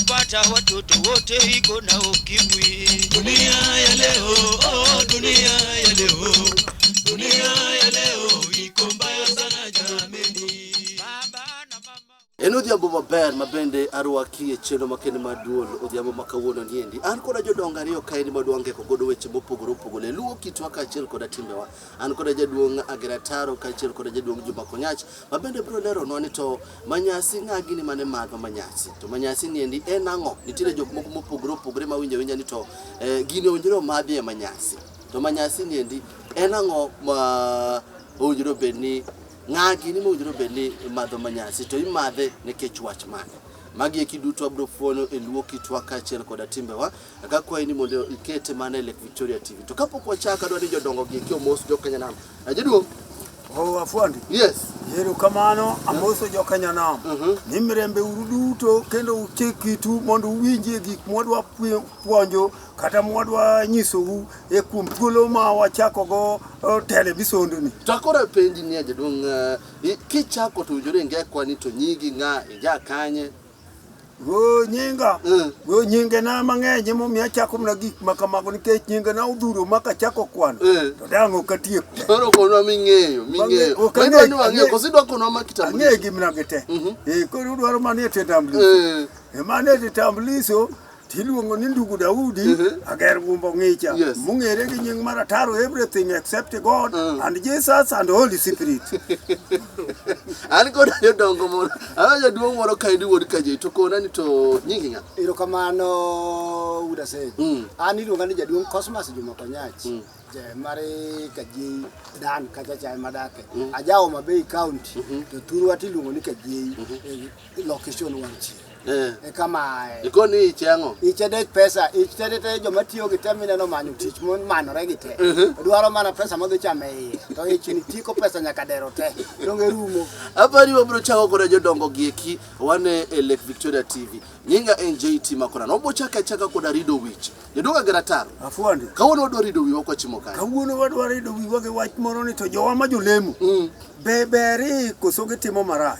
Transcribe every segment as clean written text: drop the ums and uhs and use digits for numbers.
Utapata watoto wote iko na ukimwi. Dunia ya leo, oh, dunia ya leo. Dunia ya leo iko mbaya sana jameni. Baba na mama. Odhiambo maber mabende arwaki e cheno makende maduol odhiambo makawuono niendi an koda jodongo ariyo kae madwange kogodo weche mopogore opogore luwo kitwa kaachiel koda timbewa an koda jaduong' Agerataro kaachiel koda jaduong' Juma Konyach mabende biro leronwa ni to Manyasi ng'agi ni mane madho Manyasi to Manyasi niendi en ang'o nitiere jok moko mopogore opogore mawinjo winja ni to gini owinjore omadhi e Manyasi to Manyasi niendi en ang'o ma owinjore bedni ng'agi ni mowinjore bedni madho Manyasi to imadhe nikech wach mane magi eki duto abro fuono e luwo kitwa kaachiel koda timbewa akakwayi ni mondo ikete mana e Lake Victoria TV to kapok wachaka dwani jodongo gi eki omos jokanyanam jaduong' afuandi yes yero kamano amoso jokanyanam ni mirembe uru duto kendo uchekitu mondo uwinjie gik modwa puonjo kata modwa nyisou e kuom thuolo ma wachako go televison ni takora penji ni jaduong' kichako to ujore ngekwa ni to nyigi ng'a ija kanye go nyinga go nyinge na mang'eny momiyo achako mna gik makamago nikech nyinge na udhuro maka chako kwano to dango katiek toro kono ming'eyo kendo ni wang'eyo kosidwa kono makitambulisho ng'e gimna gete koro udwaro manie tambulisho manie tambulisho tiluongo ni ndugu Daudi Ager Gumbo Ng'icha mung'ere gi nying Marataro everything except God and Jesus and Holy Spirit. An koda jodongo moro jaduong' moro kaendi wuod kaje to kona ni to nyingi ng'a erokamano udase an iluonga ni jaduong' Cosmas Juma Konyach je mare kaji dan kacha cha madake ajao Mabei County to thurwa tiluongo ni kaji location wanchi kama ikoni ichango ichede pesa ichede joma tiyo gi terminal no manyo tich mon manore gi te dwaro mana pesa modhi chame to ichini tiko pesa nyaka dero te donge rumo apari wabro chako koda jodongo gieki wane e Lake Victoria TV nyinga NJT makona no bochaka chaka koda rido wich jaduong' Agerataro afuandi kawuono wadwa rido wi wako chimo kae kawuono wadwa rido wi wage wach moro ni to jowa ma jolemo beberi koso gitimo marach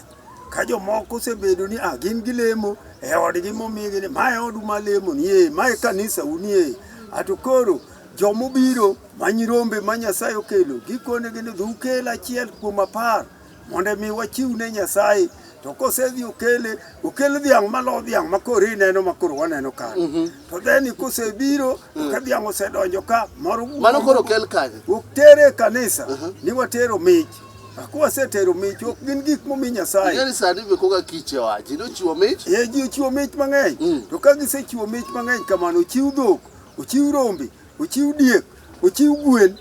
ka jomoko osebedo ni gin gilemo e odgi momigi ni mae odu malemo nie mae kanisa unie atokoro jomobiro manyirombe ma Nyasaye okelo gikone gini dhukel achiel kuom 10 mondo mi wachiwne Nyasaye to kosedhi okel dhiang' malo dhiang' makore ineno makoro waneno ka to then kosebiro ka dhiang' osedonjo ka mano koro kel kaje utere kanisa ni watero mich akwa setero mich ok gin gik momi Nyasaye yani sadi be koga kiche waji no chiwo mich ji chiwo mich mang'eny to ka gisechiwo mich mang'eny kamano ochiw dhok ochiw rombe ochiw diek ochiw gwen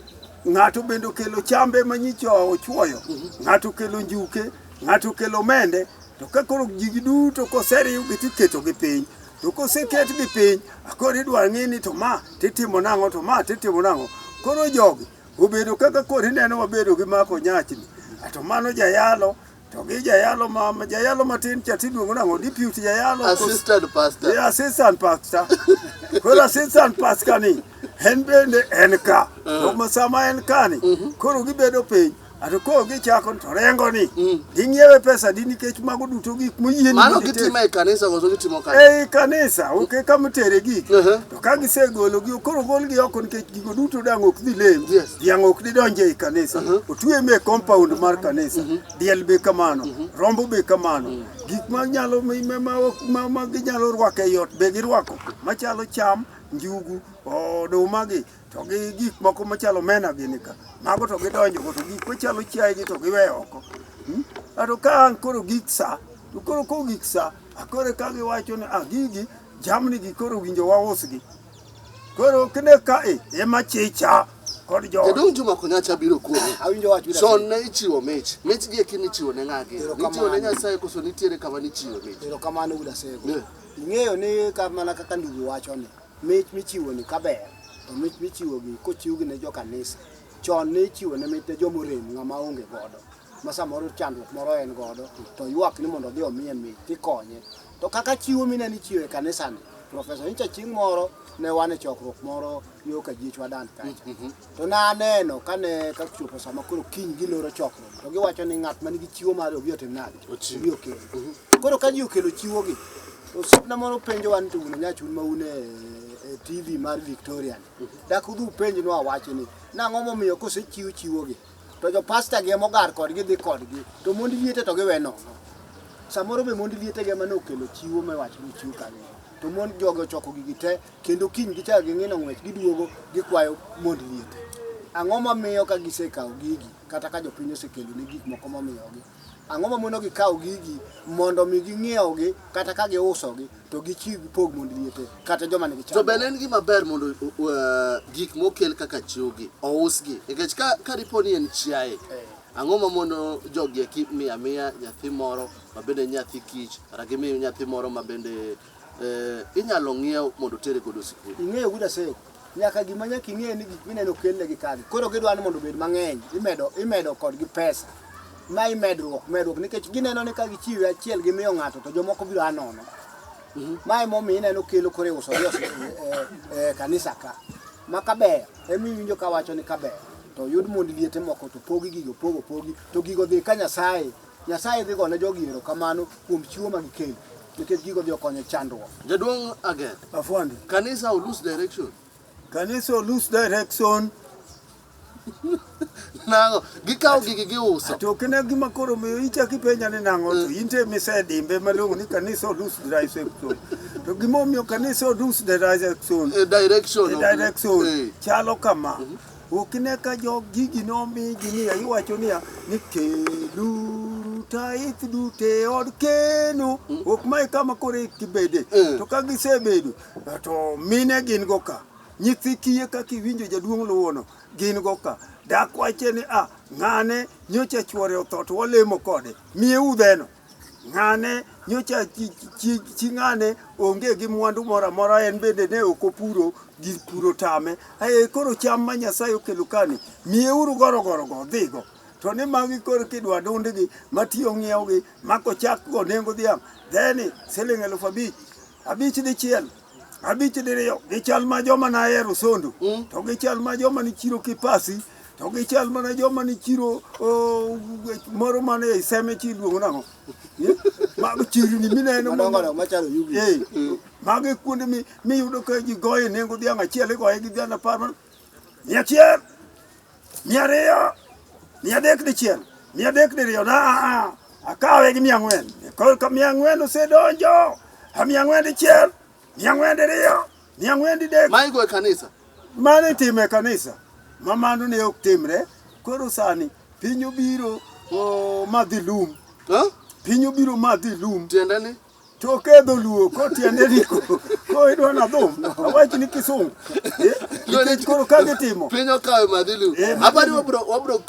ng'ato bende okelo chambe manyicho ochuoyo ng'ato kelo njuke ng'ato kelo mende to ka koro jigi duto koseriw gitiketo gi piny to koseket gi piny akoro idwa ng'i ni to ma titimo nang'o to ma titimo nang'o koro jogi obedo kaka koro ineno wabedo gi Mako Nyachni to mano jayalo to gi jayalo matin cha tiluongo nang'o deputy jayalo assistant pastor koro assistant pastor ni en bende en ka to masama en kani koro gibedo piny atoko gichako to rengo ni ging'iewe pesa di nikech mago duto gik moyieni mano gitimo e kanisa koso gitimo kae kanisa oke kamatere gik to ka gisegolo gi koro golgi oko nikech gigo duto dang' ok dhi lem dhiang' ok dhi donje e kanisa otwe me compound mar kanisa diel be kamano rombo be kamano gik manyalo ma ginyalo rwako e ot be girwako machalo cham njugu oduma gi to gi gik moko machalo mena gini ka mago to gidonjo go to gik machalo chiaye gi to giweyo oko ato ka koro gik sa to koro ko gik sa akore ka giwacho ni gigi jamni gi koro winjo wausgi koro kine ka ema chicha kod jo jaduong' Juma Konyach biro kuomi awinjo wach bila son ne ichiwo mich gi kini chiwo ne ng'agi nichiwo ne Nyasaye koso nitiere kama nichiwo mich erokamano udasego ing'eyo ni kamana kaka ndugu wacho ni mich michiwo ni kaber to mich michiwo gi kochiw gi ne jo kanisa chon ne ichiwo ne mit ne jomorem ng'ama onge godo ma samoro chandruok moro en godo to ywak ni mondo dhi omiye mich tikonye to kaka chiwo mine ni chiwo e kanisa ni professor Incha chieng' moro ne wane chokruok moro yo ka jichwa dan kacha to na neno kane ka chupo sama koro kiny giloro chokruok to giwacho ni ng'at manigi chiwo mar obi otim nade obi okelo koro ka ji okelo chiwo gi Osipna moro penjo wan tuno nyachun maune TV mar Victorian. Dak udhu penjo no awacho ni nang'o momiyo kosechiwogi. To jo pastor gi mogar kodgi dhi kodgi. To mondi liete to giwe nono. Samoro be mondi liete ge mano okelo chiwo mewacho ni chiwo kanyo. To mondi jogo choko gigi te kendo kiny gicha ging'ino ng'wech giduogo gikwayo mondi liete. Ang'o momiyo ka gisekawo gigi kata ka jopiny osekelo ne gik moko momiyogi. Ang'o momono gikawo gigi mondo mi ging'iewogi kata ka giusogi to gichiw gipog mondi liete kata joma nigi chamo. To be en gima ber mondo gik mokel kaka chiwogi ousgi. Nikech ka riponi en chiaye. Ang'o momono jogi eki miya nyathi moro mabende nyathi kich kata gimiyo nyathi moro mabende inyalo ng'iew mondo tere godo sikul. Ing'eyo guda seko. Nyaka gima nyaka ing'e ni gik mineno kelle gi kagi. Koro gidwa ni mondo obed mang'eny, imedo kodgi pesa. Ma medruok nikech gineno ni ka gichiwe achiel gimiyo ng'ato to jomoko biro anono. Ma emomiyo ineno kelo kore uso kanisa ka. Ma kaber, emiwinjo ka wacho ni kaber. To yud mondi liete moko to pogi gigo pogi to gigo dhi ka Nyasaye dhi gone jogi erokamano kuom chiwo ma gikelo. Nikech gigo dhi okonyo chandruok. Jaduong' again. Afwandi. Kanisa will lose direction. Kanisa lose direction. Nango gikawo gigi giuso. To kene gima koro miyo ichaki penja ni nango to inte misedimbe malongo ni kanisa lose direction. To gima miyo kanisa lose direction. Direction. Chalo kama. Okine ka jo gigi no mi gini ayiwacho niya ni kelu taith dute od keno ok mai kama kore kibede to ka gisebedo to mine gin go ka nyithi kiye ka kiwinjo jaduong' luwono gin go ka dak wache ni ng'ane nyocha chwore otho to walemo kode miye udheno ng'ane nyocha chi ng'ane onge gi mwandu mora en bende ne okopuro gi puro tame koro cham ma Nyasaye okelo kani miye uru goro dhigo to ni magi koro kidwa dundgi matiyo ng'iewogi mako chak go nengo dhiang' dheni siling 5,000 abich dichiel abich diriyo gichal ma joma nahero sondu to gichal ma joma ni chiro Kipasi to gichal mana joma ni chiro moro mane iseme chi luongo nang'o mag chirni mineno machalo yugi magi kuonde miyudo ka ji goye nengo dhiang' achiel igoye gi dhiang' 10 100 200 300 dichiel 300 diriyo na akawe gi 400 koro ka 400 osedonjo 400 dichiel 400 diriyo 400 didek maigo e kanisa mane time kanisa mamano ne ok timre koro sani piny obiro madhi lum piny obiro madhi lum tiende ni to kedho luo ko tiende ni ko idwa na dhum awach ni kisungu nikech koro ka gitimo piny okawe madhi lum abani wabro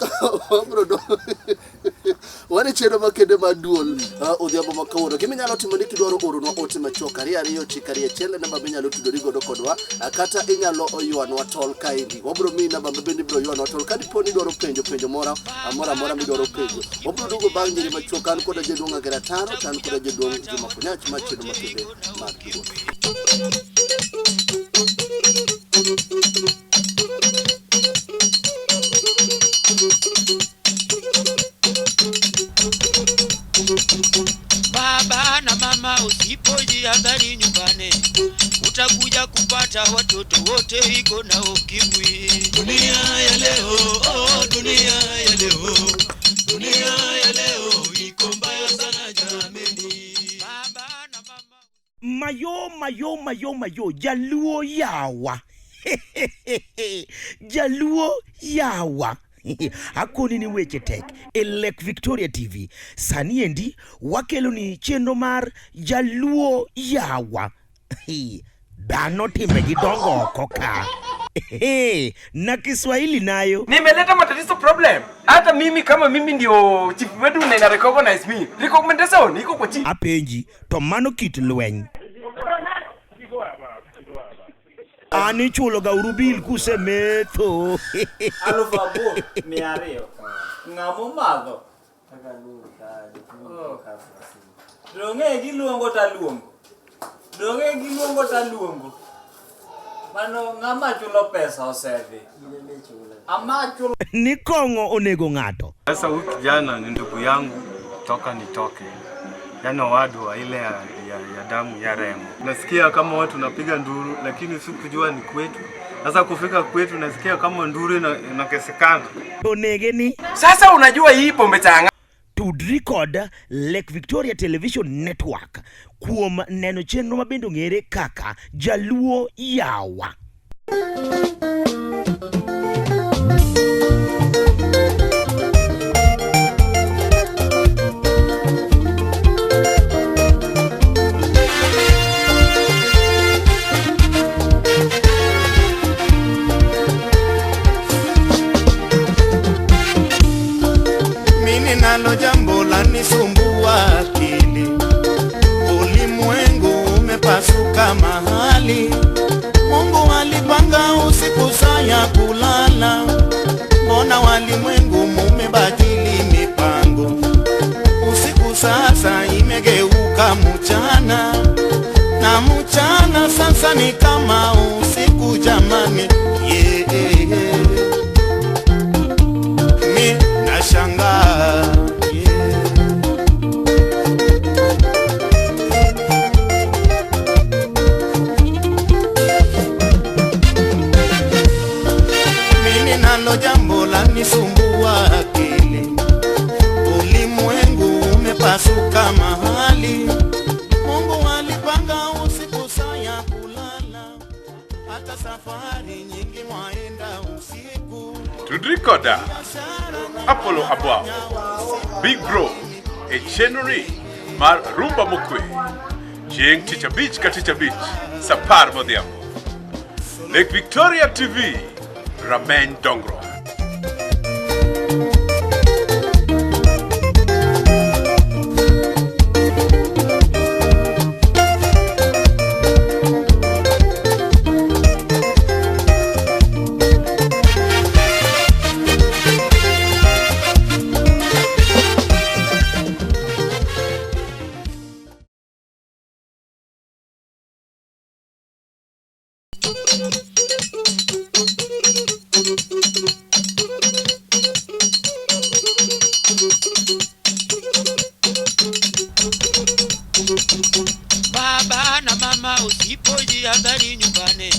wani chedo makende maduol odhiambo makawuono giminyalo timo ni kidwaro oronwa ote machuok 229 namba minyalo tudori godo kodwa kata inyalo oywanwa tol kaendi wabro miyi namba mabende biro ywanwa tol kadipo ni dwaro penjo mora midwaro penjo wabro duogo bang' nyiri machuok an koda jaduong' Agera 5 to an koda jaduong' Juma Kunyach machedo makende mag duol. Baba na mama usipojihadhari nyumbani utakuja kupata watoto wote iko na ukimwi. Dunia ya leo, dunia ya leo, dunia ya leo iko mbaya sana jameni. Baba na mama mayo Jaluo yawa. Jaluo yawa. Akoni ni weche tek e Lake Victoria TV sani endi wakelo ni chenro mar Jaluo yawa dano time gidongo koka na Kiswahili nayo nimeleta matatizo problem. Hata mimi kama mimi ndio chief wetu na recognize me recommendation iko kwa chief apenji to mano kit lweny ani chulo ga urubil kuse metho Alfa bo miario ngamo madho donge giluongo taluongo mano ngama chulo pesa osedhi ama chulo ni kongo onego ng'ato. Sasa huyu kijana ni ndugu yangu toka nitoke yani owadwa ile ya damu ya remo. Nasikia kama watu napiga nduru, lakini sikujua ni kwetu. Sasa kufika kwetu nasikia kama nduru inakesekana. Onegeni. Sasa unajua hii pombe changa. To record Lake Victoria Television Network kuom neno chenro mabendo ng'ere kaka Jaluo Yawa. Nalo jambo la nisumbua akili, ulimwengu umepasuka mahali. Mungu alipanga usiku saa ya kulala, mbona walimwengu mumebadili mipango? Usiku sasa imegeuka mchana, na mchana sasa ni kama usiku jamani. Mi nashangaa. Nalo jambo la nisumbua akili, ulimwengu umepasuka mahali. Mungu alipanga usiku saa ya kulala, hata safari nyingi mwaenda usiku. Tudrikoda Apollo Abwa Big Bro Echenuri Mar Rumba Mokwe Jeng Ticha Beach Katicha Beach Sapar Modiamo Lake Victoria TV Ramen Dongro. Baba na mama, usipojihadhari nyumbani,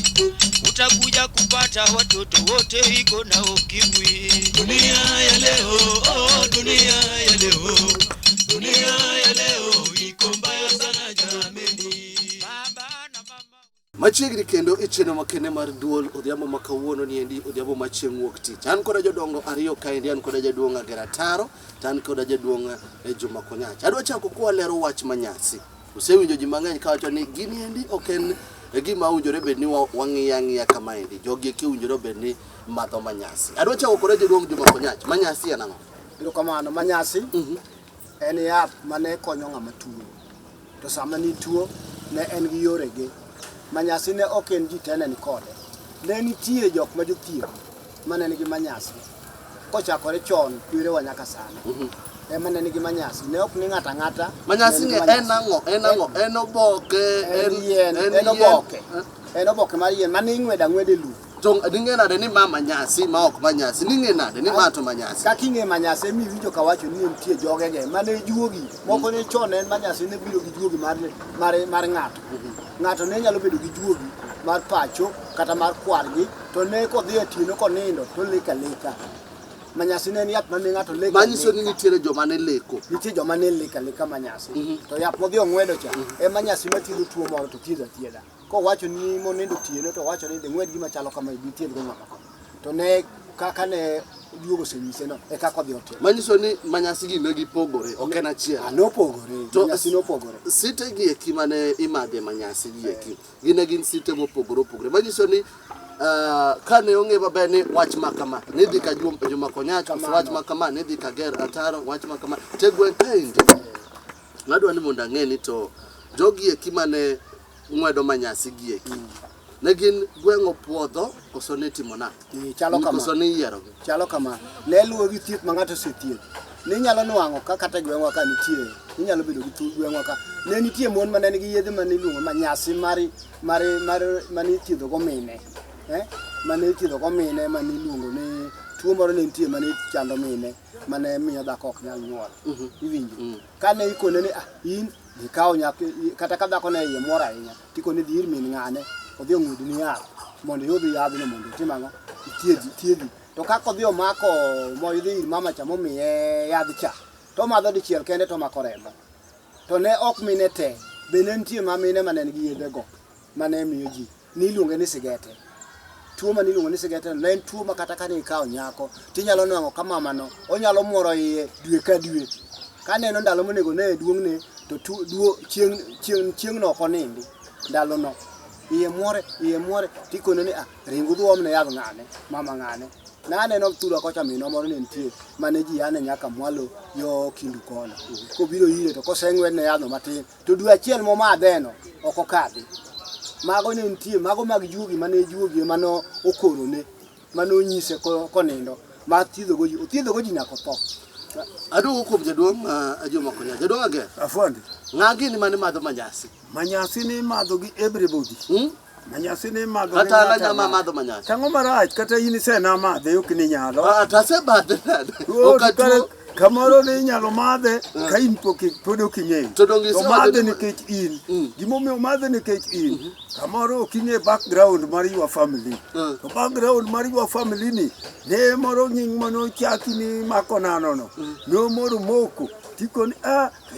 utakuja kupata watoto wote iko na ukimwi. Dunia ya leo, dunia ya leo, dunia ya leo iko mbaya sana jameni. Baba na mama. Machiegni kendo icheno makene mar duol odhiambo makawuono niendi odhiambo machieng' wuok tich. An koda jodongo ariyo kaendi, an koda jaduong' Agera Taro, tan koda jaduong' Juma Konyacha. Adwa chako kwalero wach Manyasi. Usewinjo ji mang'eny kawacho ni gini endi oken gima owinjore bed ni wang'iya kama endi. Jogi eki owinjore bed ni madho Manyasi. Adwa chako koda jaduong' Juma Konyacha. Manyasi en ang'o? Erokamano. Manyasi en yath mane konyo ng'ama tuo. To sama ni tuo ne en gi yorege. Manyasi ne ok en ji tene ni kode. Ne nitie jok ma jothieth mane nigi Manyasi. Kochakore chon kwerewa nyaka sani. Ema ne nigi Manyasi. Ne ok ni ng'ata ng'ata. Manyasi en ang'o? En oboke, en oboke. En oboke mar yien mane ing'wedo ang'weda e lum. To dinge nade ni ma Manyasi ma ok Manyasi? Ninge nade ni ma to Manyasi? Kaka ing'e Manyasi emi winjo ka wacho ni nitie jogege mane juogi. Moko ne chon en Manyasi ne biro gi juogi mar ng'ato. Ng'ato ne nyalo bedo gi juogi mar pacho kata mar kwargi, to ne kodhi e tieno konindo to leka. Manyasi ne en yath mane ng'ato leka. Manyiso ni nitiere joma ne leko. Nitie joma ne leka Manyasi. To yath modhi ong'wedo cha e Manyasi mathiedho tuo moro to thiedho athiedha. Kowacho ni monindo tieno to wacho ni ng'wed gima chalo kama ibitiel go ng'ama. To ne kaka ne duogo senyise no e kaka odhi otim. Manyiso ni Manyasi gi ne gipogore, ok en achiel. Nopogore. Manyasi nopogore. Site gi eki mane imadhe Manyasi gi eki. Gine gin site mopogore. Manyiso ni kane ong'e maber ni wach makama nidhi ka Juma Konyacha, wach makama nidhi ka Agera Taro, wach makama tegwen kaendi. Nadwa ni mondo ang'e ni to jogi eki mane ng'wedo Manyasi gi eki ne gin gweng'o puodho koso ne timo na? Chalo kama. Koso ne yiero gi? Chalo kama. Ne luwo gi thieth ma ng'ato osethiedho. Ni nyalo nwang'o ka kata gweng'wa ka nitie. Ni nyalo bedo gi gweng'wa ka. Ne nitie mon mane nigi yedhe mane iluongo Manyasi mane ithiedho go mine. Mane ithiedho go mine mane iluongo ni tuo moro ne nitie mane chando mine mane miyo dhako ok nyal nyuol iwinjo kane ikone ni in ikawo nyathi kata ka dhako ne iye moro ahinya tikone dhi ir min ng'ane odhi ong'udni yath mondo yudhi yadhno mondo itim ang'o thiedhi to kaka odhi omako moidhi ir mama cha momiye yadh cha to madho dichiel kende to mako remo to ne ok mine te be ne nitie ma mine mane nigi yedhego mane miyo ji niluonge ni sigete tuo mane iluongo ni sigete ne en tuo ma kata kane ikawo nyako tinyalo nwang'o ka mamano onyalo muoro iye dwe ka dwe kaneno ndalo monego ne duong'ne to chieng'no ok onindi ndalono iye muore tikone ni ringu dhuomne yadh ng'ane mama ng'ane naneno thura kocha minwa moro ne nitie mane ji ane nyaka mwalo yo kindu kono kobiro ire to koseng'wedne yadhno matin to dwe achiel momadheno ok okadhi mago ne nitie mago mag juogi mane juogi mano okorone mano onyise konindo ma thiedhogo ji nyaka tho. Aduogo kuom jaduong' Juma Konya. Jaduong' ager. Afuandi. Ng'a gini mane madho manyasi? Manyasi ni madho gi everybody. Manyasi ni madho gi kata nyama madho manyasi. Tango marach kata in sena madhe ok ni nyalo. Tase badhe nade. Okatuo kamoro ni nyalo madhe ka in pod ok ing'eyo. To madhe nikech in. Gimomiyo madhe nikech in. Kamoro ok ing'e background mar your family. To background mar your family ni ne moro nying mano chaki ni mako nanono. No moro moko. Tikoni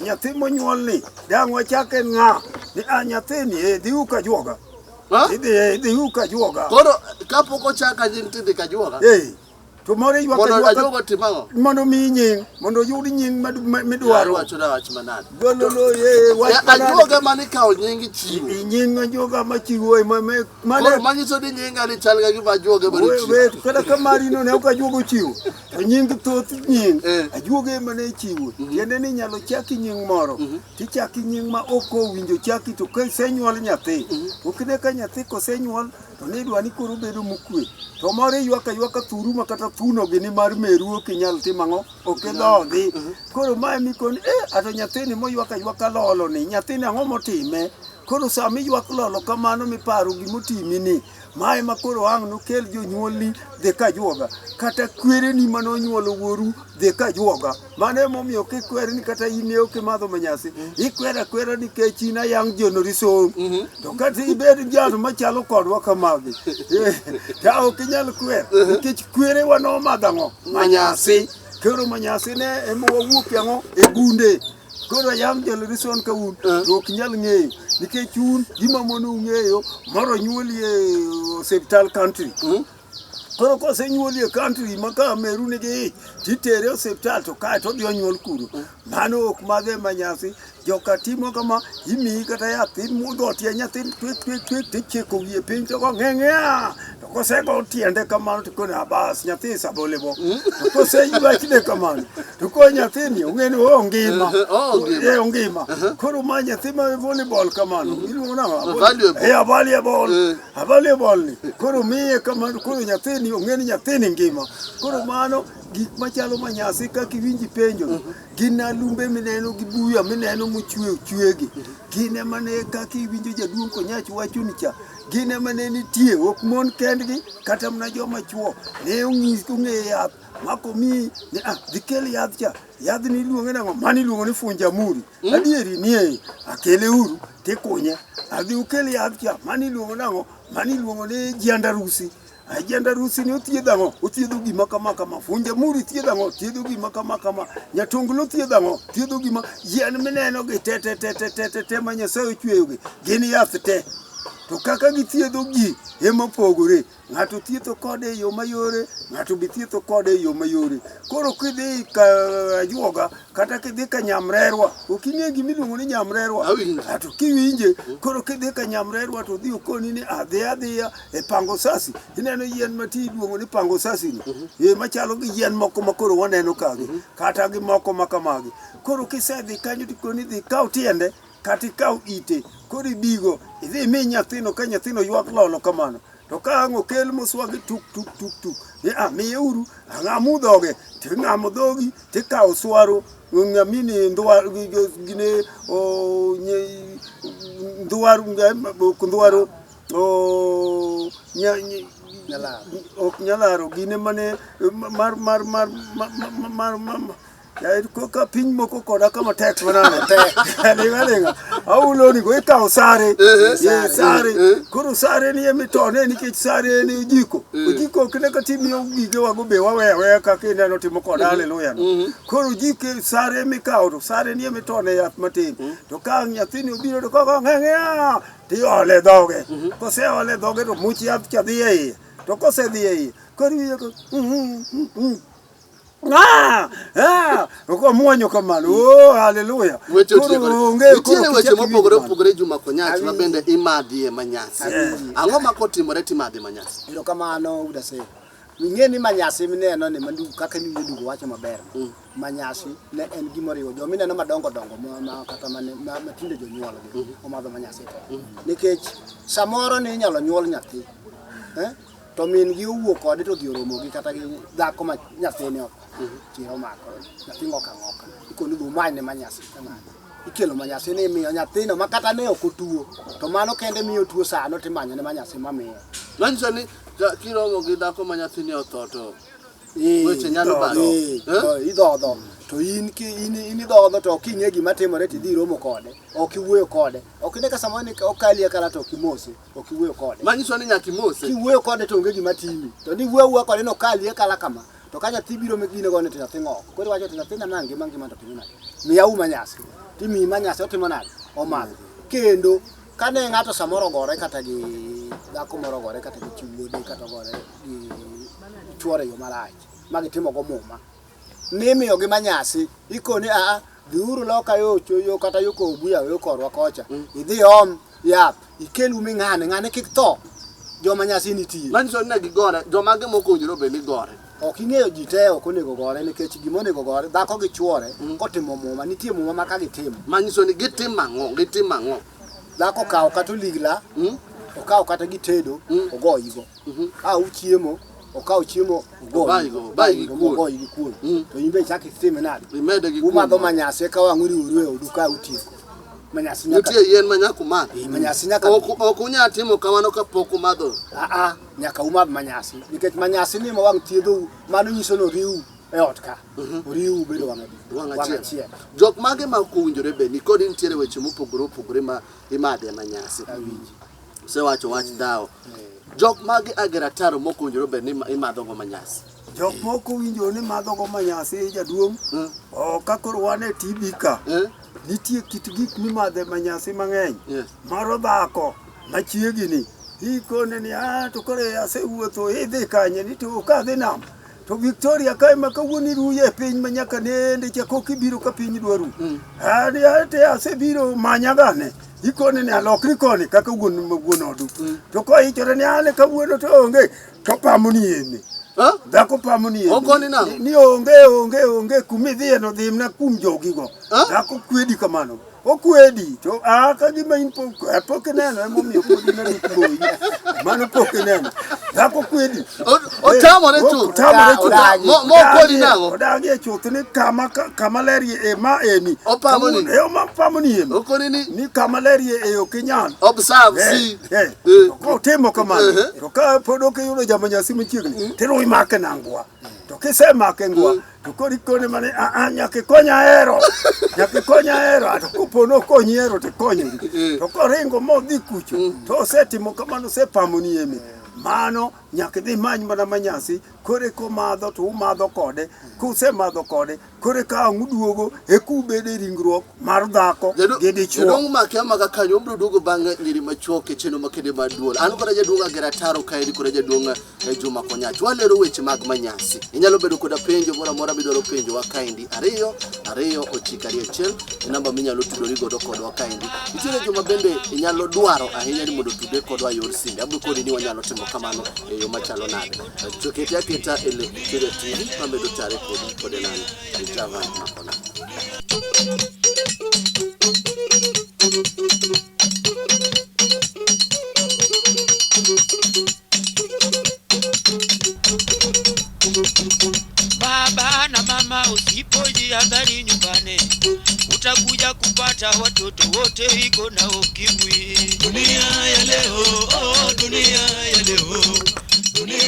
nyathi monyuol ni dang' wachake ng'a ni nyathini dhi uka juoga. Dhi uka juoga. Koro kapok ochaka nying tidhi ka juoga. To moro yuaka timang'o mondo mi nying mondo yud nying midwaro wachona wach manade gololo ajuoga mane kawo nying chiwo nying ajuoga machiwo mane manyiso ni nying ani chal ga gima ajuoga mane kada kamari no ne ok ajuoga chiwo to nying thoth nying ajuoga mane chiwo tiende ni nyalo chaki nying moro tichaki nying ma ok owinjo chaki to kosenyuol nyathi okine ka nyathi kosenyuol to ne dwani koro bedo mokwe to moro yuaka thuru ma kata thuno gini mar meru ok inyal timang'o ok idhodhi koro mae mikoni ato nyathini moyuaka lolo ni nyathini ang'o motime koro sami ywak lolo kamano miparo gimotimi ni mae ma koro ang' nokel jonyuolni dhi ka juoga kata kwereni manonyuolo wuoru dhi ka juoga mano emomiyo kikwerni kata in ok imadho manyasi ikwera nikech in ayang' jonori som to kata ibed jal machalo kodwa kamagi ta ok inyal kwer nikech kwerewa nomadho ang'o manyasi koro manyasi ne ema wawuok ang'o e gunde koro ayang' jonori som ka un to ok inyal ng'eyo nikech un gima mono ung'eyo moro nyuoli e osiptal country koro kosenyuoli e country maka meru nigi ich titere osiptal to kae to dhi onyuol kuro mano ok madhe manyasi joka timo kama imiyi kata yathi mudho tie nyathi twek tichiko wiye piny to ng'eng'ea to kosego tiende kamano to kone abas nyathi sabolebo to koseyuachne kamano to ko nyathini ong'eni ongima ongima koro ma nyathi ma volleyball kamano iluongo nang'o available ni koro miye kamano koro nyathini ong'eni nyathini ngima koro mano gik machalo manyasi kaka iwinji penjo gin alumbe mineno gi buya mineno mochwegi gin ema ne kaka iwinjo jaduong' Konyach wacho ni cha gin ema ne nitie ok mon kendgi kata mana joma chuo ne ong'e yath makomi ni dhi kel yath cha yadhni iluonge nang'o mani iluongo ni funjamuri adieri nie akele uru tikunye adhi ukel yath cha mani iluongo nang'o mani iluongo ni jiandarusi Jiandarusi ni othiedho ang'o othiedho gima kama funjamuri thiedho ang'o thiedho gima kama nyatunglo thiedho ang'o thiedho gima yien mineno gi te ma Nyasaye ochweyogi gin yath te to kaka githiedho ji ema pogore ng'ato thietho kode e yo mayore ng'ato be thietho kode e yo mayore koro kidhi ka ajuoga kata kidhi ka nyamrerwa ok ing'e gima iluongo ni nyamrerwa to kiwinje koro kidhi ka nyamrerwa to dhi okoni ni adhiya e pango sasi ineno yien mati iluongo ni pango sasi ni machalo gi yien moko ma koro waneno kagi kata gi moko makamagi koro kisedhi kanyo tikoni dhi kaw tiende kati kaw ite koro ibigo idhi mi nyathino ka nyathino ywak lolo kamano to ka ang' okel moswagi tuk miye uru ang'amu dhoge ting'amo dhogi tikawo swaro ng'amini ndwaro gine ndwaro ok nyalaro gine mane ya ko piny moko koda kama tek manane linga aulo ni go ikaw sare sare kuru sare ni emitone nikech sare ni ojiko kine ka timiyo gige wago be wawe ka kinde no timo koda haleluya kuru jike sare mikaw to sare ni emitone yath matin to ka nyathini obiro to ko ng'eng'ea ti ole dhoge kose ole dhoge to much yath cha dhi e to kose dhi e koro ko muonyo kamano haleluya nitie weche mopogore opogore Juma Konyach ma bende imadhi e Manyasi ang'o ma kotimore timadhi Manyasi ilo kamano udase ing'e ni Manyasi mineno ni mandu kaka ni ndugu wacho maber Manyasi ne en gimoriwo jo mineno madongo ma kata matinde jonyuol gi omadho Manyasi nikech samoro ni inyalo nyuol nyathi to min gi owuok kode to gi oromo gi kata gi dhako ma nyathine ok tiro mako nyathi ngoka ikoni du mane Manyasi kamano ikelo Manyasi ni miyo nyathino ma kata ne ok otuo to mano kende miyo tuo sano timanyo ne Manyasi mamiyo manyiso ni kiromo gi dhako ma nyathine otho to weche nyalo baro idhodho to in idhodho to ok ing'e gima timore ti dhi romo kode ok iwuoyo kode ok ine ka samoro ni okalie kala to kimose ok iwuoyo kode manyiso ni nyaki mose kiwuoyo kode to onge gima timi to ni wuoyo kode no kalie kala kama to ka nyathi biro megine gone to nyathi ng'oko koro wacho to nyathi na ngima to timo nade miyawu Manyasi timi Manyasi otimo nade omadho kendo kane ng'ato samoro gore kata gi dhako moro gore kata gi chuode kata gore gi chuore yo marach magitimo go muma nimiyo gi Manyasi ikoni dhiuru loka yo kata yo ko buya yo korwa kocha idhi yath ikelu mi ng'ane kik tho jo Manyasi nitie manyiso ni gigore jomage mokonjoro be ni gore ok ing'eyo ji te ok onego gore nikech gimonego gore dhako gi chuore kotimo muma nitie muma ma ka gitimo manyiso ni gitimo ang'o dhako kawo kata oligla okawo kata gitedo ogoyigo uchiemo okawo chiemo ogoyi gi kuon to imbe chaki time nade umadho Manyasi ka wang'uri urwe oduka utieko Manyasi nyaka nitie yien manyako ma Manyasi nyaka ok unya timo kamano ka pok umadho nyaka umadh Manyasi nikech Manyasi ni ma wang' thiedhou mano nyiso no riu e ot ka riu bedo wang' achiel jok mage ma kowinjore be ni kod nitiere weche mopogore opogore ma imadhe Manyasi sewacho wach dawo jok mage agerataro mokonjoro be ni imadho go Manyasi jok moko winjo ni madho go Manyasi jaduong' kakoro wan e TV ka nitie kit gik mimadhe Manyasi mang'eny maro dhako machiegni ikone ni to kore asewuotho idhi kanye ni to kadhi nam to Victoria kae ma kawuoni ruye piny manyaka nende chakok ibiro ka piny dwaru ate asebiro manyagane ikone ni alokri koni kaka wuon odu to ko ichore ni ale kawuono to onge to pamoni eme dhako pamoni eme ni onge kumidhiye no dhimna kum jogigo dhako kwedi kamano okwedi to ka gima in pok neno emomiyo podi na boyi mano pok neno dhako kwedi otamore tu mokodi nango odagi e chuth ni kama lerie e ma eni opamoni emi okoni ni kama lerie e okinyal observe see ko timo kamano to ka pod ok yudo Manyasi machiegni tiro imake nangwa to kisemake ngwa to kori kone mane nyaka konya hero to kopono konyi hero to konyi to koringo modhi kucho to osetimo kamano sepamoni eme mano nyaka dhi many mana Manyasi kore komadho to umadho kode kusemadho kode kore ka uduogo e kubede ringruok mar dhako gi dichuo jadong' make amaka kanyo obro duogo bang'e nyiri machuok e chenro makende mar duol an koda jaduong' agerataro kaedi koda jaduong' Juma Konyach walero weche mag Manyasi inyalo bedo koda penjo moro amora midwaro penjowa kaendi 22911 e namba minyalo tudori godo kodwa kaendi nitiere joma bende inyalo dwaro ahinya ni mondo tudre kodwa yor simbe abro kodi ni wanyalo timo kamano e yo machalo nade choketi aketa e Victoria TV mamedo tare kode nani Java makona Baba na mama usipojihadhari nyumbani utakuja kupata watoto wote iko na ukimwi. Dunia ya leo, dunia ya leo, dunia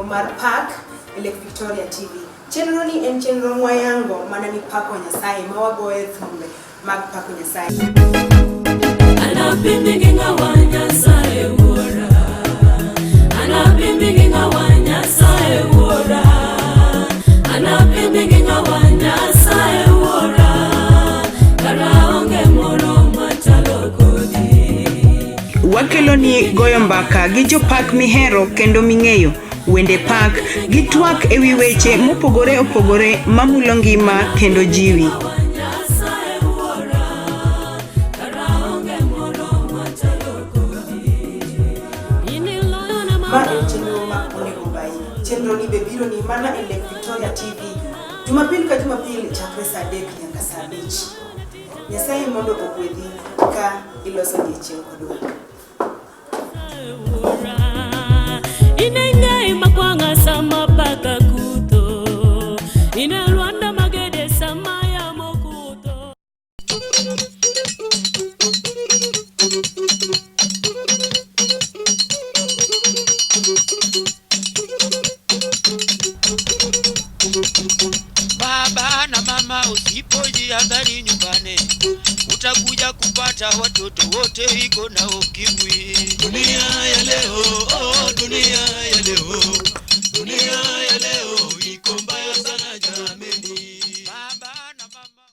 chenro mar Park e Lake Victoria TV. Chenro ni en chenro mwayango mana ni pako Nyasaye ma wagoye thumbe mag pako Nyasaye. Anapimbi ngawa Nyasaye wora. Anapimbi ngawa Nyasaye wora. Anapimbi ngawa Nyasaye wora. Karaonge moro machalo kodi. Wakelo ni goyo mbaka gi jopak mihero kendo ming'eyo. Wende Park gi twak ewi weche mopogore opogore mamulo ngima kendo jiwi. Ma en chenro ma onego bayi. Chenro ni bebiro ni mana e Lake Victoria TV. Jumapil ka jumapil chakre saa 3 nyaka saa 5. Nyasaye mondo ogwedhi ka iloso odiechieng' kodwa. Inengai makwanga sama paka kuto. Ina Rwanda magede sama ya mokuto. Baba na mama usipojihadhari nyumbani utakuja kupata watoto wote iko na ukimwi. Dunia ya leo, oh, dunia ya leo, dunia ya leo iko mbaya sana jameni. Baba na mama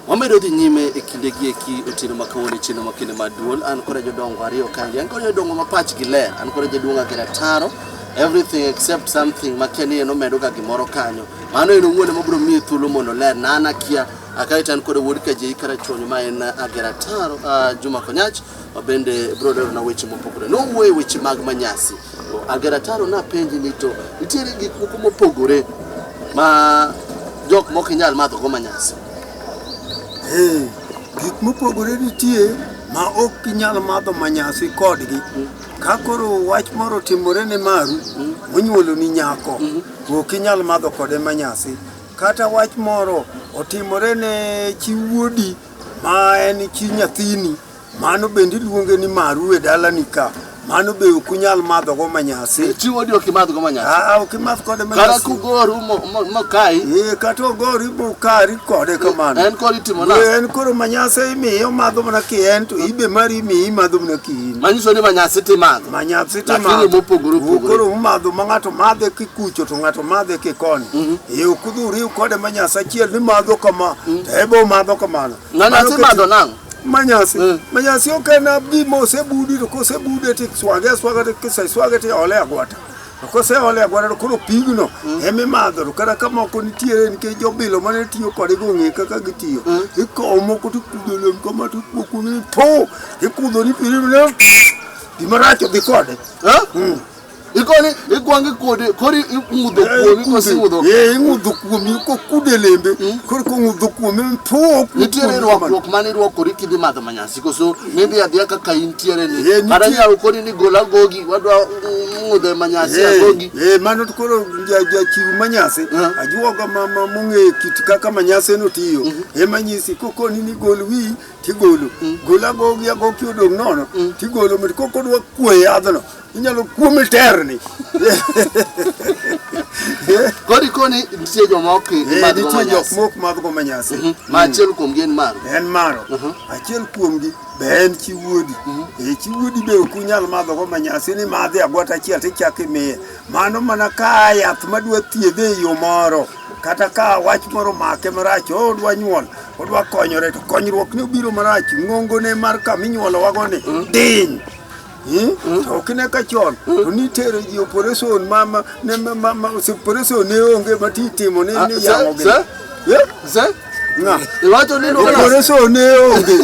Wamedo dhi nyime e kinde gi eki otieno makawuono chino makende maduol an kod jodongo ariyo kandi an kod jodongo ma pachgi ler an kod jaduong' Agera Taro everything except something makeni eno medo ga gimoro kanyo mano eno wuone mabiro miyi thuolo mondo ler nana kia akaita an kod wuod Kajei Karachonyo ma en Agera Taro Juma Konyach bende brother na weche mopogore no wuoye weche mag Manyasi Agera Taro na penji ni to nitiere gik moko mopogore ma jok moko inyal madho go Manyasi. Gik mopogore nitie ma ok inyal madho Manyasi kodgi. Ka koro wach moro timore ne maru monyuolo ni nyako ok inyal madho kode Manyasi. Kata wach moro otimore ne chi wuodi ma en chi nyathini mano bende luonge ni maru e dalani ka mano be ok unyal madho go Manyasi. Chi wuodi ok imadho go Manyasi. Ok imadh kode Manyasi. Kara kugoru mokai. Kata ogori mokari kode kamano. En kod itimo na. En koro Manyasi imiyo madho mana kien to ibe mari imiyo madho mana kien. Manyiso ni Manyasi timadho. Manyasi timadho. Lakini mopogore opogore. Koro madho ma ng'ato madhe kikucho to ng'ato madhe kikoni. Ok udhuri kode Manyasi achiel ni madho kama. Ebo madho kamano. Manyasi madho nang'o? Manyasi ok en gima osebudi to kosebude to swage to kiseswage to ole agwata. To kose ole agwata to koro pigno emi madho to kata kamoko nitiere nikech jobilo mane tiyo kode gong'e kaka gitiyo. Ikawo moko to kudho kama to kukuni po ikudho ni piri ne gimaracho dhi kode. Ikoni ikwangi kode kori ingudho kuomi kosi ngudho. Ingudho kuomi ko kude lembe kori ko ngudho kuomi po. Nitiere rwakruok mane rwakori kidhi madho Manyasi koso maybe adhiya kaka intiere ni. Kata nyalo koni ni gola gogi wadwa ngudho Manyasi agogi. Mano to koro jachiw Manyasi ajuoga mama mong'e kit kaka Manyasi no tiyo. Manyisi kokoni ni gol wi tigolo. Gola gogi agogi odong' nono tigolo mit kokodwa kwe yadhno. Inyalo kuome terni. Koni nitie joma ok madho go Manyasi. Nitie jok mok madho go Manyasi. Ma achiel kuom gi en Maro. En Maro. Achiel kuomgi be en chi wuodi. Chi wuodi be ok unyal madho go Manyasi ni madhe agwata achiel tichako imiye. Mano mana ka yath madwa thiedhe e yo moro. Kata ka wach moro make marach odwa nyuol odwa konyore to konyruok ne obiro marach ng'ongone mar kaminyuolo wagoni diny. To kine ka chon to nitere ji operation mama operation ne onge matitimo ne yango ge iwacho ni no operation ne onge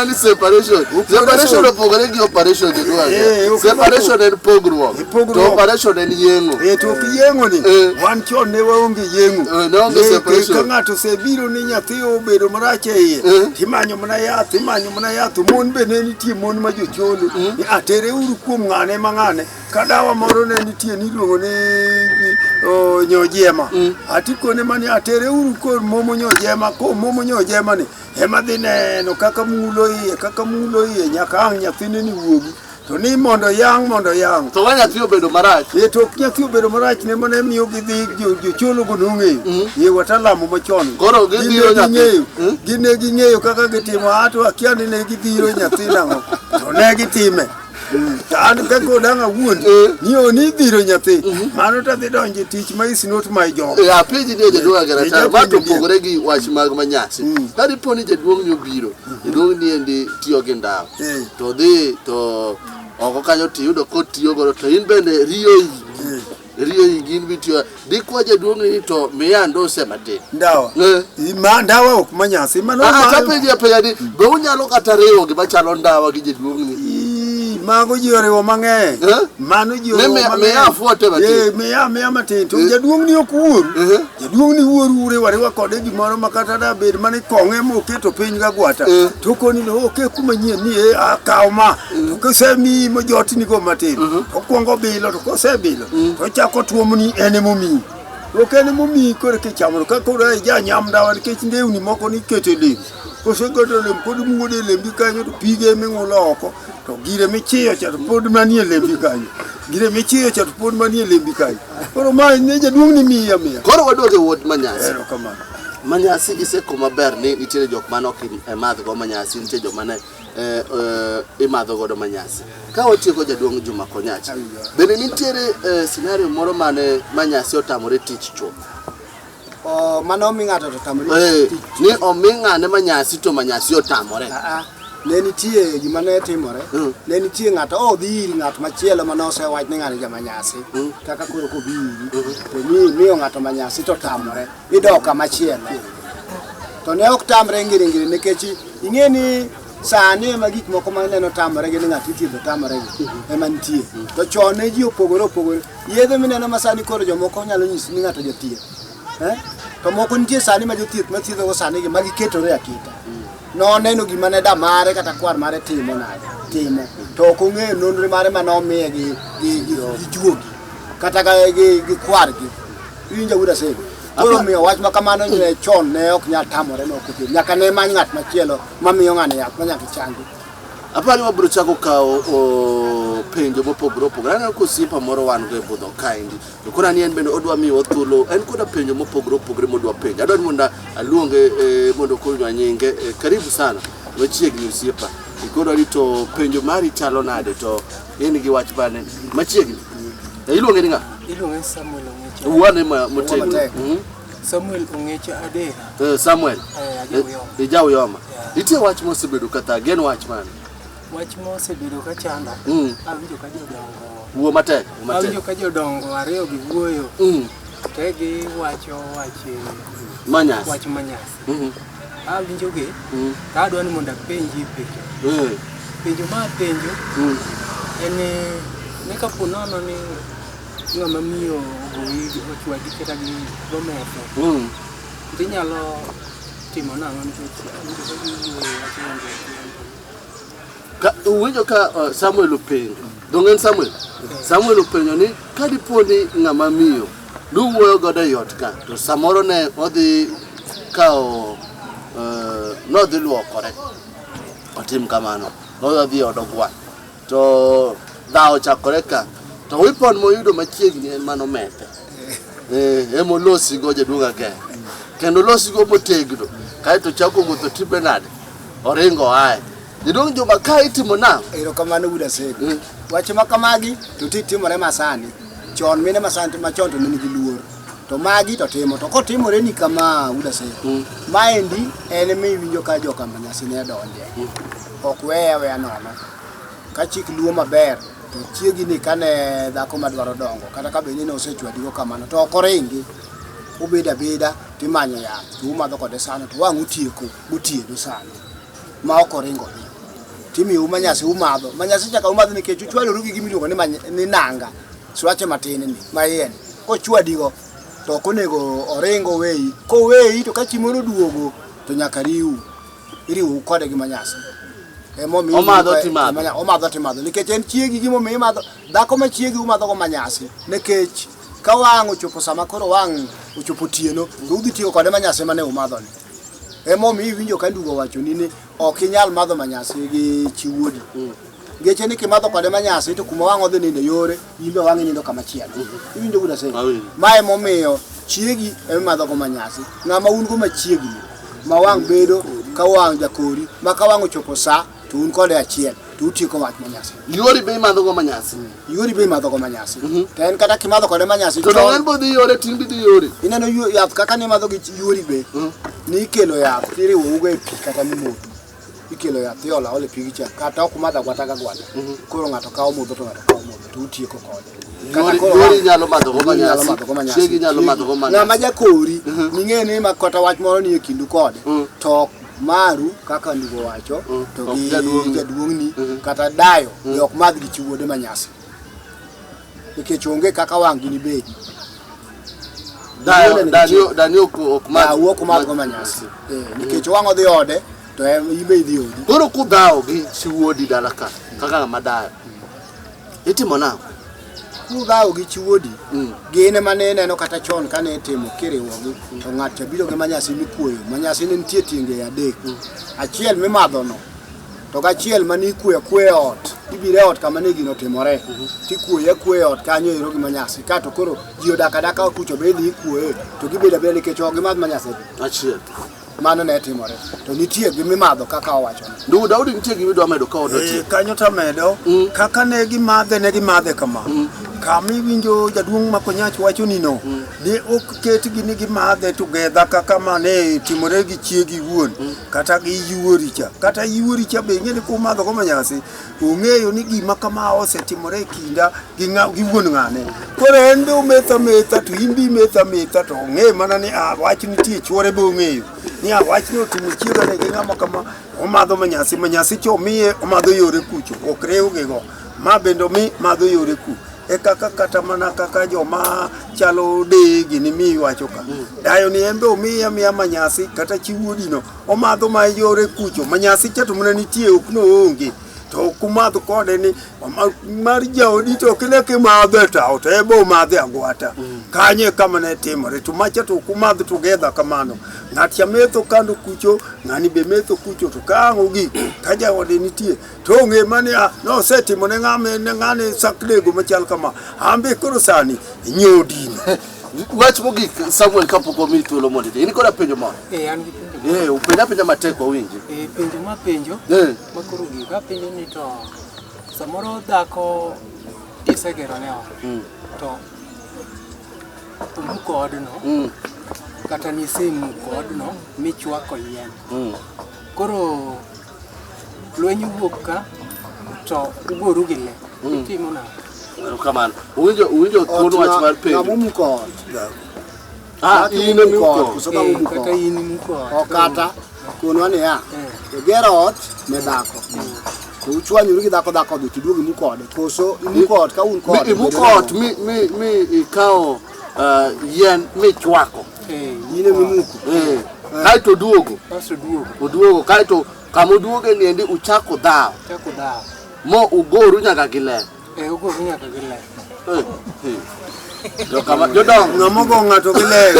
ni separation opogore gi operation de dwa separation en pogruok to operation en yeng'o to yeng'o ni wan chon ne waonge yeng'o ne onge separation ka ng'ato sebiro ni nyathi obedo marach e iye timanyo mana yath mon be ne nitie mon ma jocholo atere uru kuom ng'ane ma ng'ane kadawa moro ne nitie ni luongo ni nyojema atikone mani atere uru kod momo nyojema ko momo nyojema ni ema dhi neno kaka mulo iye nyaka ang' nyathine ni wuogi to ni mondo yang to wanya tiyo bedo marach to nyathi obedo marach ne mane miyo gidhi jocholo go nong'eyo ye watalamu machon koro gidhiro nyathi gine ging'eyo kaka gitimo ato akia ni ne gidhiro nyathi nang'o to ne gitime an kako dang' awuon ni oni dhiro nyathi mano to dhi donjo tich ma is not my job apiji ni jaduong' Agarata ma to pogore gi wach mag Manyasi ka dipo ni jaduong' nyobiro jaduong' ni endi tiyo gi ndawa to dhi to oko kanyo tiyudo kotiyo godo to in bende riyo gin bitiyo dikwa jaduong' ni to miya ndose matin ndawa ndawa ok Manyasi mano apiji apenya ni be unyalo kata riwo gima chalo ndawa gi jaduong' ni mago ji oriwo mang'eny mano ji oriwo mang'eny miya matin to jaduong' ni ok wuoru jaduong' ni wuoru uriwa kode gimoro makata da bed mane kong'e moketo piny ga gwata to koni no oke kuma nyien ni akaw ma to kosemi mojot ni go matin okwongo bilo to kosebilo to chako tuomni ene momi okene momi kore kichamo ka koro ja nyam ndawa nikech ndewni moko ni kete lembi kosegodo lembi pod muode lembi kanyo to pige ming'ulo oko to gire michiyo cha to pod manie lembi kanyo gire michiyo cha to pod manie lembi kanyo koro ma ne jaduong' ni miya koro wadoge wuod Manyasi kamano Manyasi giseko maber ni nitiere jok manok madho go Manyasi nitiere jok mane imadho godo Manyasi ka otieko jaduong' Juma Konyachi bende nitiere scenario moro mane Manyasi otamore tich chuo mano mi ng'ato to tamore ni oming'ane Manyasi to Manyasi otamore ne nitie gima ne timore ne nitie ng'ato odhi ir ng'at machielo mane osewach ni ng'ani ja Manyasi kaka koro kobiri to miyo ng'ato Manyasi to tamore idoka machielo to ne ok tamre ngiri nikech ing'e ni sani ema gik moko maneno tamore gi ng'ato ithiedho tamore ema nitie to chon ne ji opogore yedhe mineno masani koro jomoko nyalo nyisi ni ng'ato jathieth to moko nitie sani ma jothieth mathiedho go sani gi magi ketore akita no neno gima ne da mare kata kwar mare timo to ok ong'eyo nonro mare manomiye gi juogi kata gi kwargi winjo wuda sebe koro miyo wach ma kamano ne chon ne ok nyal tamore no kuthiedh nyaka ne many ng'at machielo mamiyo ng'ani yath manyaka changi apani wabiro chako kawo penjo mopogore aneno kosiepa moro wan go e budho kaendi to koro ni en bende odwa miyo thuolo en koda penjo mopogore modwa penjo adwani mondo aluonge mondo konywa nyinge karibu sana machiegni osiepa ikodo to penjo mari chalo nade to in gi wach bane machiegni iluonge ni ng'a iluonge Samuel Ong'eche wane motegno Samuel Ong'eche Adera Samuel ijaw yoma itie wach mosebedo kata gen wach man wach mosebedo ka chanda awinjo ka jodongo wuo matek awinjo ka jodongo ariyo gi wuoyo te gi wacho Manyasi wach Manyasi awinjo gi ta adwa ni mondo apenji penjo ma penjo en ne ka punono ni ng'ama miyo goyi ochwadi kata gi gometho tinyalo timo nang'o uwinjo ka Samuel openjo dongen Samuel openjo ni ka dipo ni ng'ama miyo luwuoyo godo e ot ka to samoro ne odhi kao nodhi luokore otim kamano nodhi odogwan to dhawo chakore ka to wipon moyudo machiegni en mano mete emolosi go jaduong' Agera kendo losi go motegno kaeto chako wuotho tibe nade oringo ae jaduong' Juma ka itimo nang'o erokamano wuda sebe wach ma kamagi to timore masani chon mine masani machon to ne nigi luor to magi to timo to kotimore ni kama wuda sebe maendi en miwinjo ka joka Manyasi ne donje ok weya nono ka chik luo maber to chiegi ni kane dhako madwaro dongo kata ka bende ne osechwadi go kamano to ok oringi ubeda timanyo yath umadho kode sano to wang' utieko gotieno sano ma ok oringo timiyo Manyasi umadho Manyasi chaka umadho nikech uchwaloru gi gimiluongo ni nanga swache matin ni mayen kochwadigo to ok onego oringo weyi koweyi to ka chimoro duogo to nyaka iriwu kode gi Manyasi omadho timadho nikech en chiegi gimomiyo imadho dhako ma chiegi umadho go Manyasi nikech ka wang' ochopo sama koro wang' ochopo tieno to udhi tiyo kode Manyasi mane umadho ni emomiyo iwinjo ka ndugo wacho ni ok inyal madho Manyasi gi chiwuodi geche ni kimadho kode Manyasi to kuma wang' odhi nindo yore imbe wang' nindo kama chielo iwinjo buda sasa mae momiyo chiegi emadho go Manyasi ng'ama un go machiegni ma wang' bedo ka wang' jakori ma ka wang' ochopo sa to un kode achiel to utieko wach Manyasi yori be imadho go Manyasi yori be imadho go Manyasi to en kata kimadho kode Manyasi to en bodhi yore timbi dhi yore ineno yath kaka ni madho gi yori be ni kelo yath tiriwo ugo e pi kata ni modho ikelo yath yola ole pi gicha kata ok madha gwata ga gwata koro ng'ato kawo modho to ng'ato kawo modho to utieko kode yori nyalo madho go Manyasi chiegi nyalo madho go Manyasi ng'ama jakori ning'e ni ma kata wach moro ni e kindu kode to maru kaka ndugo wacho to gi jaduong'ni kata dayo ok madh gi chiwode Manyasi nikech onge kaka wang' gini bedi Danio ok madh go Manyasi nikech wang' odhi ode to ibe idhi odi koro kudhawo gi chiwodi dala ka kaka ng'ama dayo itimo nang'o kudhawo gi chiwodi gine mane neno kata chon kane itimo kiriwogi to ng'ato biro gi Manyasi mikuoyo Manyasi ne nitie tienge adek achiel mimadho no to gachiel mane ikuoyo kuoyo ot ibire ot kama ne gino timore tikuoyo ot kanyo ero gi Manyasi ka to koro ji odak adaka kucho be idhi ikuoyo to gibedo abeda nikech ok gimadh Manyasi achiel mano ne timore to nitie gi mimadho kaka owacho ndugu Daudi nitie gi midwa medo ka odotie kanyo ta medo kaka ne gimadhe kama kami winjo jaduong' Makonyach wacho ni no ne ok ketgi ni gimadhe together kaka mane timore gi chiegi wuon kata gi yuori cha kata yuori cha be ng'eni kumadho go Manyasi ong'eyo ni gima kama osetimore kinda gi wuon ng'ane koro en be metha to imbi metha to ong'e mana ni wach nitie chwore be ong'eyo ni wach ni otimo chiega ne gi ng'ama kama omadho Manyasi cho miye omadho yore kucho ok rewge go ma bendo mi madho yore ku e kaka kata mana kaka joma chalo degi ni mi wacho ka dayo ni embe omiya Manyasi kata chiwudi no omadho ma yore kucho Manyasi cha to mana nitie ok no onge to kumadho kode ni mar jaodi to kileke madho ta to ebo madhe agwata kanye kama ne timore to macha to kumadho together kamano ng'at ya metho kando kucho ng'ani be metho kucho to kango gi ka jaode nitie to ng'e mane no setimo ne ng'ane sakdego machal kama ambe koro sani nyodi wach mogik Samuel kapok omi thuolo mondo in koda penjo moro an gi penjo upenja matek wawinji penjo mapenjo makoro gik apenjo ni to samoro dhako isegero ne ot to umuko odno kata nisemuko odno michwako yien koro lweny wuok ka to ugoru gi le itimo nang'o kamano uwinjo thuolo wach mar penjo muko ine muko kata in muko kata konwa ni gero ot ne dhako to uchwanyuru gi dhako dhi tiduogi muko ode koso muko ot ka un kod muko ot mi ikawo yien michwako ine mimuko kaito duogo kaito kama duoge niendi uchako dhawo mo ugoru nyaka gi le ugoru nyaka gi le jodong ng'amogo ng'ato gi le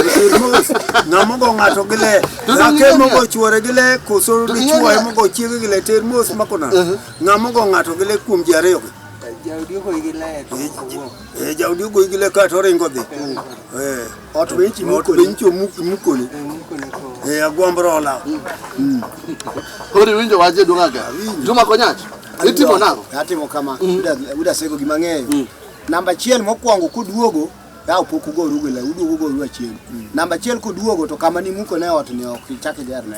ng'amogo ng'ato gi le nake mogo chwore gi le koso dichuoye mogo chiege gi le ter mos makona ng'amogo ng'ato gi le kuom ji ariyo jaudi ogo gi le jaudi ogo gi le ka to ringo dhi ot benchi muko ni agwombrola kori winjo waje dungaga Juma Konyach itimo nang'o atimo kama uda sego gima ng'eyo namba achiel mokwongo kuduogo pok ugoru gi le uduogo goru achiel namba achiel kuduogo to kama ni muko ne ot ne ok ichaki ger ne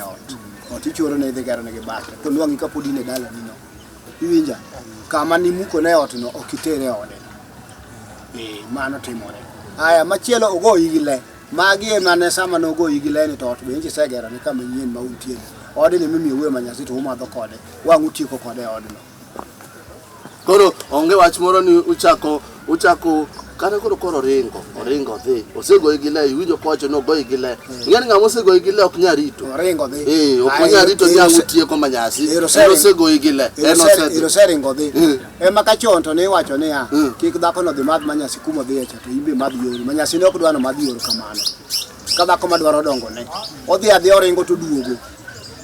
ot ichoro ne idhi gero ne gi bathe to nwang'i ka pod ine dala nino iwinja kama ni muko ne ot no ok itere ode mano timore aya machielo ogoyi gi le magi mane sama no ogoyi gi le ni to ot be inchi segero ni kama nyien ma untie ode ni mimi uwe Manyasi to umadho kode wang' utieko kode odno koro onge wach moro ni uchako kare koro ringo dhi osegoyi gi le iwinjo kocho no goyi gi le ng'eni ng'ama osegoyi gi le ok nya rito ringo dhi ok nya rito nyang' utieko Manyasi osegoyi gi le ringo dhi ema ka chon to ne iwacho ni kik dhako no dhi madh Manyasi kuma dhi cha to imbe madh yore Manyasi ne ok dwano madh yore kamano ka dhako madwaro dongo ne odhi adhi oringo to duogo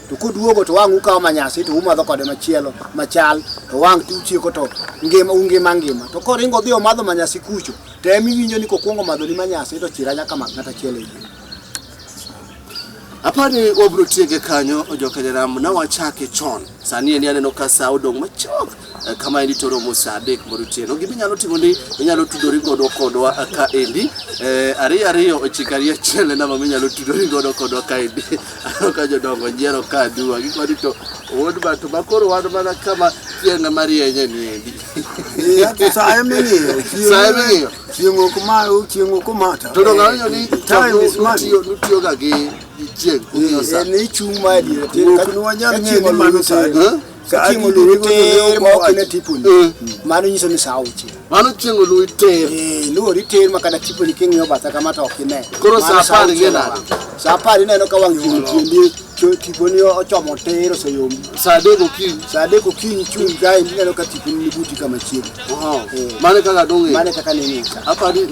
to koduogo to wang' ukawo Manyasi to umadho kode machielo machal to wang' tiutieko to ngima to koringo dhi omadho Manyasi kucho to emiwinjo ni kokuongo madho ni Manyasi to chira nyaka mak ng'ata chielo apani wabro tiege kanyo jokanyaram na wachake chon sani en yaneno ka sa odong machok kama endi toro musa 3 morutieno gibi nyalo timo ni inyalo tudori godo kodwa ka endi ariyo ochikaria chele na mami nyalo tudori godo kodwa ka endi ka jodongo nyiero ka duwa gikoni to wod bato bakoro wad mana kama tienga marienye ni endi sae mingiyo chieng'o kumata to donganyo ni time is money nutiyo ga gi ni chung ma di kunu wanyal ng'eni mano ka chieng'o luwi ter ma ok ine tiponi mano nyiso ni sa uchi mano chieng'o luwi ter luori ter ma kada tiponi king'iyo batha kama to ok ine koro sa 10 ng'ena sa 10 ineno ka wang' tiendi tiponi ochomo ter oseyombi sa 3 okinyi chung ka ineno ka tiponi ni buti kama chiegni mane kaka dong'e mane kaka nini apani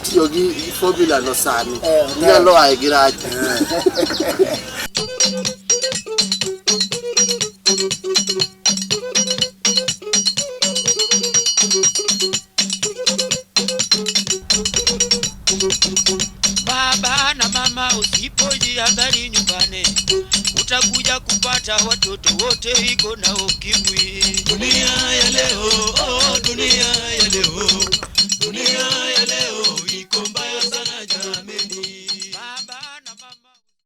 tiyo gi formula no sani nyalo aye gi rach Baba na mama usipojiangali nyumbani utakuja kupata watoto wote iko na ukimwi.